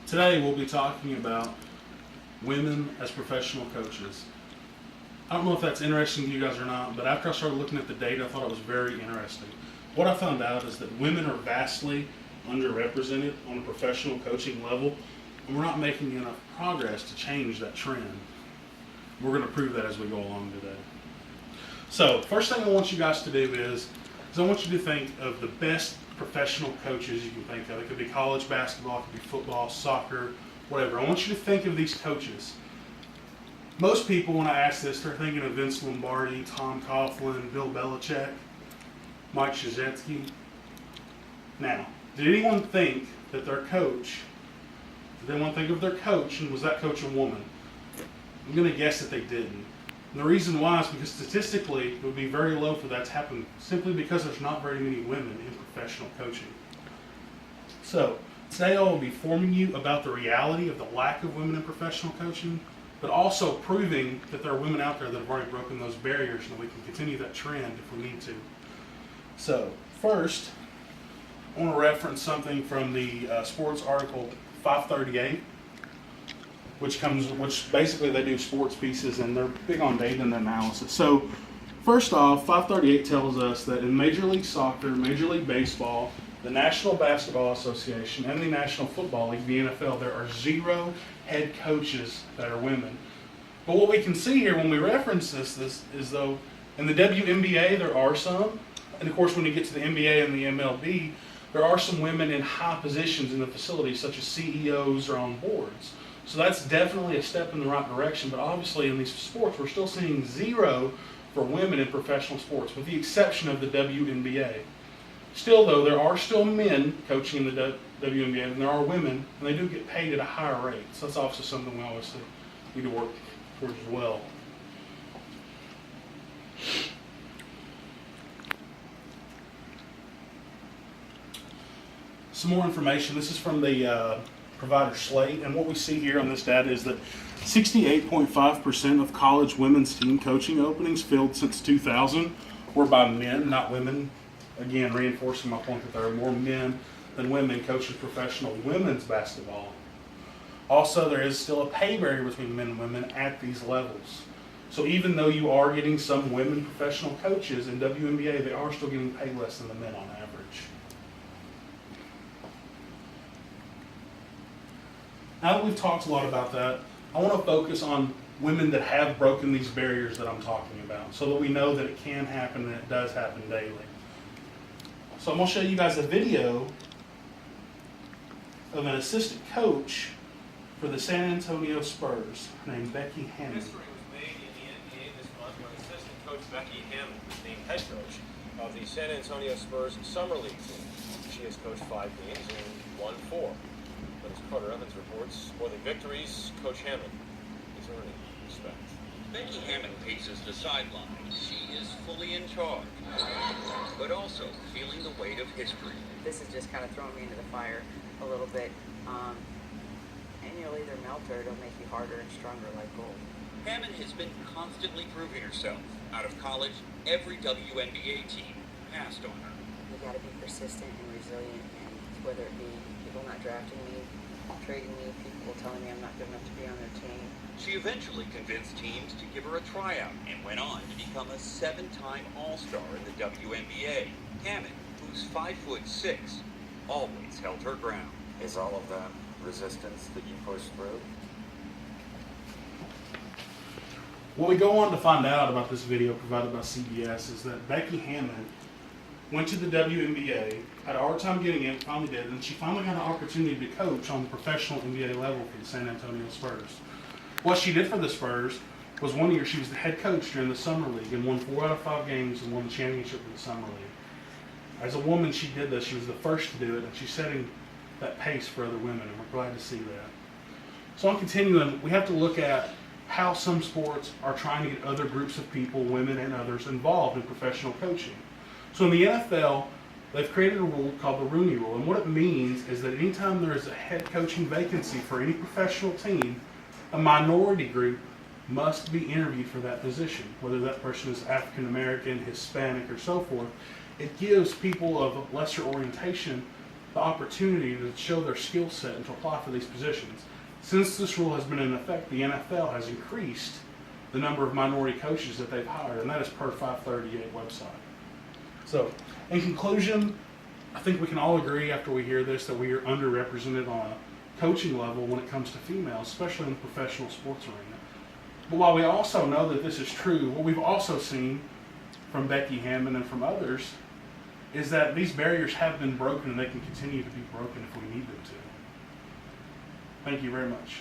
Today we'll be talking about women as professional coaches. I don't know if that's interesting to you guys or not, but after I started looking at the data, I thought it was very interesting. What I found out is that women are vastly underrepresented on a professional coaching level, and we're not making enough progress to change that trend. We're going to prove that as we go along today. So, first thing I want you guys to do is I want you to think of the best professional coaches you can think of. It could be college basketball, it could be football, soccer, whatever. I want you to think of these coaches. Most people, when I ask this, they're thinking of Vince Lombardi, Tom Coughlin, Bill Belichick, Mike Krzyzewski. Now, did anyone think that their coach, did anyone think of their coach, and was that coach a woman? I'm going to guess that they didn't. And the reason why is because statistically it would be very low for that to happen simply because there's not very many women in professional coaching. So, today I will be informing you about the reality of the lack of women in professional coaching, but also proving that there are women out there that have already broken those barriers and that we can continue that trend if we need to. So, first, I want to reference something from the sports article 538, which basically they do sports pieces and they're big on data and analysis. So, first off, 538 tells us that in Major League Soccer, Major League Baseball, the National Basketball Association, and the National Football League, the NFL, there are 0 head coaches that are women. But what we can see here when we reference this is though in the WNBA there are some, and of course when you get to the NBA and the MLB, there are some women in high positions in the facility, such as CEOs or on boards. So that's definitely a step in the right direction, but obviously in these sports we're still seeing 0 for women in professional sports, with the exception of the WNBA. Still though, there are still men coaching in the WNBA, and there are women, and they do get paid at a higher rate. So that's obviously something we always need to work towards as well. Some more information. This is from the provider Slate, and what we see here on this data is that 68.5% of college women's team coaching openings filled since 2000 were by men, not women. Again, reinforcing my point that there are more men than women coaching professional women's basketball. Also, there is still a pay barrier between men and women at these levels. So even though you are getting some women professional coaches in WNBA, they are still getting paid less than the men on average. Now that we've talked a lot about that, I want to focus on women that have broken these barriers that I'm talking about, so that we know that it can happen and it does happen daily. So I'm going to show you guys a video of an assistant coach for the San Antonio Spurs named Becky Hammon. History was made in the NBA this month when assistant coach Becky Hammon was named head coach of the San Antonio Spurs Summer League team. She has coached 5 games and won 4. But as Carter Evans reports, more than victories, Coach Hammon is earning respect. Becky Hammon paces the sidelines. She is fully in charge, but also feeling the weight of history. This is just kind of throwing me into the fire a little bit. And you'll either melt or it'll make you harder and stronger like gold. Hammon has been constantly proving herself. Out of college, every WNBA team passed on her. You got to be persistent and resilient, and whether it be people not drafting me, trading me, people telling me I'm not good enough to be on their team. She eventually convinced teams to give her a tryout and went on to become a 7-time All-Star in the WNBA. Hammon, who's 5'6", always held her ground. Is all of that resistance that you push through? What we go on to find out about this video provided by CBS is that Becky Hammon went to the WNBA, had a hard time getting in, finally did, and she finally got an opportunity to coach on the professional NBA level for the San Antonio Spurs. What she did for the Spurs was one year she was the head coach during the Summer League and won 4 out of 5 games and won the championship for the Summer League. As a woman, she did this. She was the first to do it, and she's setting that pace for other women, and we're glad to see that. So on continuing, we have to look at how some sports are trying to get other groups of people, women and others, involved in professional coaching. So in the NFL, they've created a rule called the Rooney Rule, and what it means is that anytime there is a head coaching vacancy for any professional team, a minority group must be interviewed for that position, whether that person is African American, Hispanic, or so forth. It gives people of lesser orientation the opportunity to show their skill set and to apply for these positions. Since this rule has been in effect, the NFL has increased the number of minority coaches that they've hired, and that is per 538 website. So, in conclusion, I think we can all agree after we hear this that we are underrepresented on a coaching level when it comes to females, especially in the professional sports arena. But while we also know that this is true, what we've also seen from Becky Hammon and from others is that these barriers have been broken and they can continue to be broken if we need them to. Thank you very much.